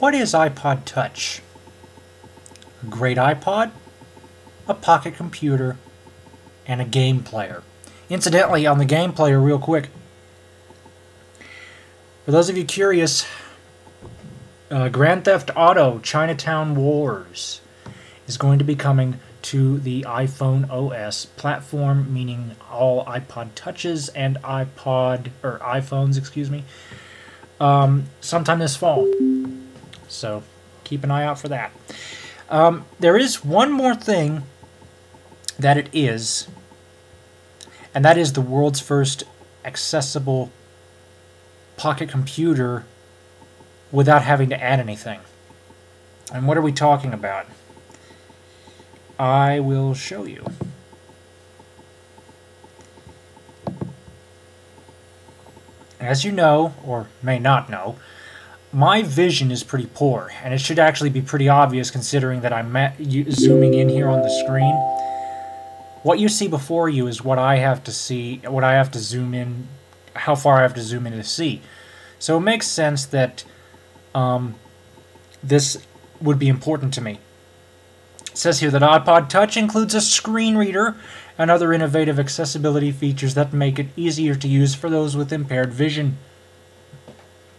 What is iPod Touch? A great iPod, a pocket computer, and a game player. Incidentally, on the game player, real quick, for those of you curious, Grand Theft Auto Chinatown Wars is going to be coming to the iPhone OS platform, meaning all iPod Touches and iPhones, excuse me, sometime this fall. So keep an eye out for that. There is one more thing that it is, and that is the world's first accessible pocket computer without having to add anything. And what are we talking about? I will show you. As you know, or may not know, my vision is pretty poor, and it should actually be pretty obvious considering that I'm zooming in here on the screen. What you see before you is what I have to see, what I have to zoom in, how far I have to zoom in to see. So it makes sense that this would be important to me. It says here that iPod Touch includes a screen reader and other innovative accessibility features that make it easier to use for those with impaired vision.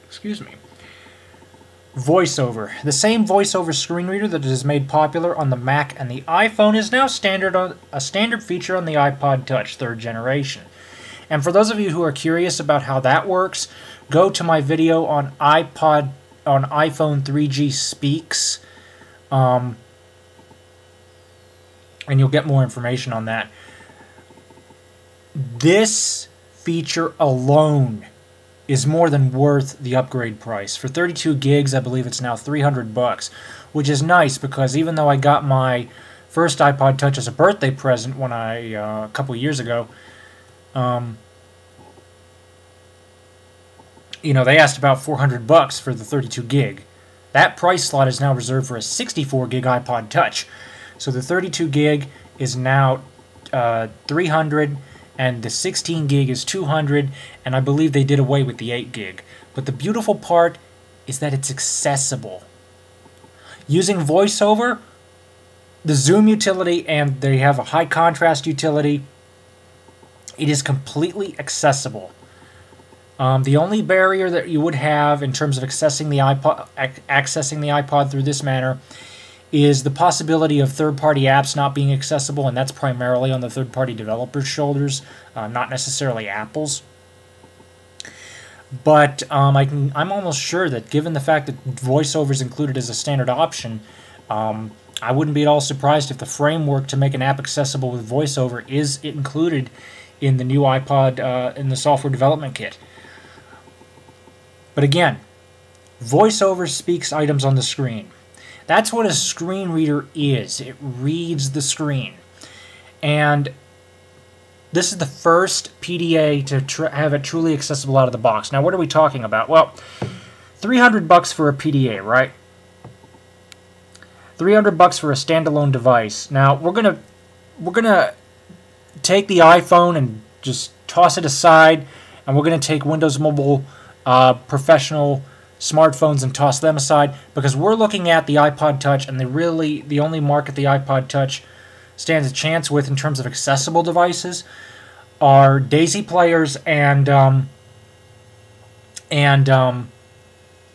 Excuse me. VoiceOver. The same VoiceOver screen reader that is made popular on the Mac and the iPhone is now a standard feature on the iPod Touch 3rd generation. And for those of you who are curious about how that works, go to my video on iPhone 3G Speaks, and you'll get more information on that. This feature alone is more than worth the upgrade price. For 32 gigs, I believe it's now $300, which is nice because even though I got my first iPod Touch as a birthday present when a couple years ago, you know, they asked about $400 for the 32 gig. That price slot is now reserved for a 64 gig iPod Touch. So the 32 gig is now $300, and the 16 gig is $200, and I believe they did away with the 8 gig. But the beautiful part is that it's accessible. Using VoiceOver, the zoom utility, and they have a high contrast utility, it is completely accessible. The only barrier that you would have in terms of accessing the iPod through this manner is the possibility of third-party apps not being accessible, and that's primarily on the third-party developers' shoulders, not necessarily Apple's. But I'm almost sure that given the fact that VoiceOver is included as a standard option, I wouldn't be at all surprised if the framework to make an app accessible with VoiceOver is included in the new iPod, in the software development kit. But again, VoiceOver speaks items on the screen. That's what a screen reader is. It reads the screen. And this is the first PDA to have it truly accessible out of the box. Now, what are we talking about? Well, $300 for a PDA, right? $300 for a standalone device. Now, we're gonna take the iPhone and just toss it aside, and we're gonna take Windows Mobile professional smartphones and toss them aside, because we're looking at the iPod Touch, and the only market the iPod Touch stands a chance with in terms of accessible devices are Daisy players and standalone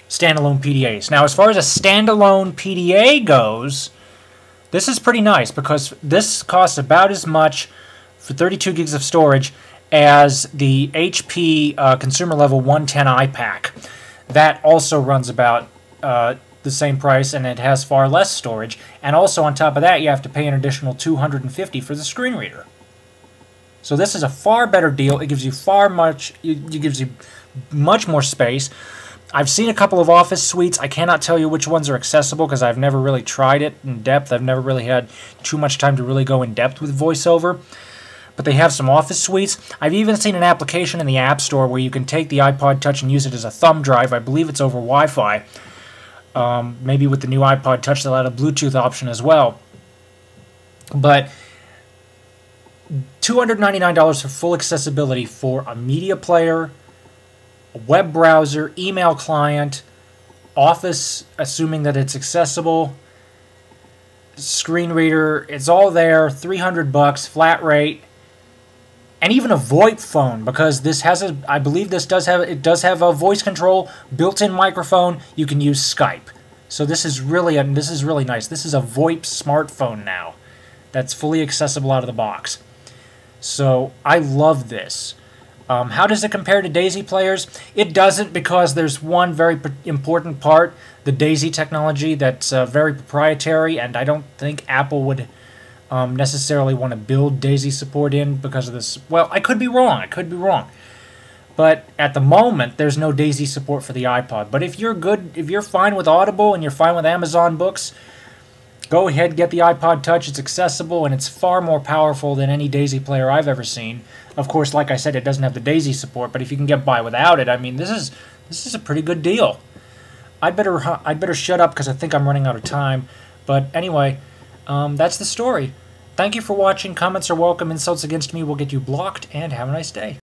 PDAs. Now, as far as a standalone PDA goes, this is pretty nice because this costs about as much for 32 gigs of storage as the HP consumer level 110 iPack. That also runs about the same price, and it has far less storage. And also on top of that, you have to pay an additional $250 for the screen reader. So this is a far better deal. It gives you gives you much more space. I've seen a couple of office suites. I cannot tell you which ones are accessible because I've never really tried it in depth. I've never really had too much time to really go in depth with VoiceOver. But they have some office suites. I've even seen an application in the App Store where you can take the iPod Touch and use it as a thumb drive. I believe it's over Wi-Fi. Maybe with the new iPod Touch they'll add a Bluetooth option as well. But $299 for full accessibility for a media player, a web browser, email client, Office, assuming that it's accessible. Screen reader, it's all there. $300, flat rate. And even a VoIP phone, because this has a, I believe this does have, it does have a voice control, built-in microphone. You can use Skype. So this is really nice. This is a VoIP smartphone now that's fully accessible out of the box. So I love this. How does it compare to Daisy players? It doesn't, because there's one very important part, the Daisy technology, that's very proprietary, and I don't think Apple would necessarily want to build Daisy support in because of this. Well, I could be wrong. But at the moment, there's no Daisy support for the iPod. But if you're fine with Audible and you're fine with Amazon Books, go ahead, get the iPod Touch. It's accessible, and it's far more powerful than any Daisy player I've ever seen. Of course, like I said, it doesn't have the Daisy support, but if you can get by without it, I mean, this is a pretty good deal. I'd better shut up because I think I'm running out of time. But anyway, that's the story. Thank you for watching. Comments are welcome. Insults against me will get you blocked, and have a nice day.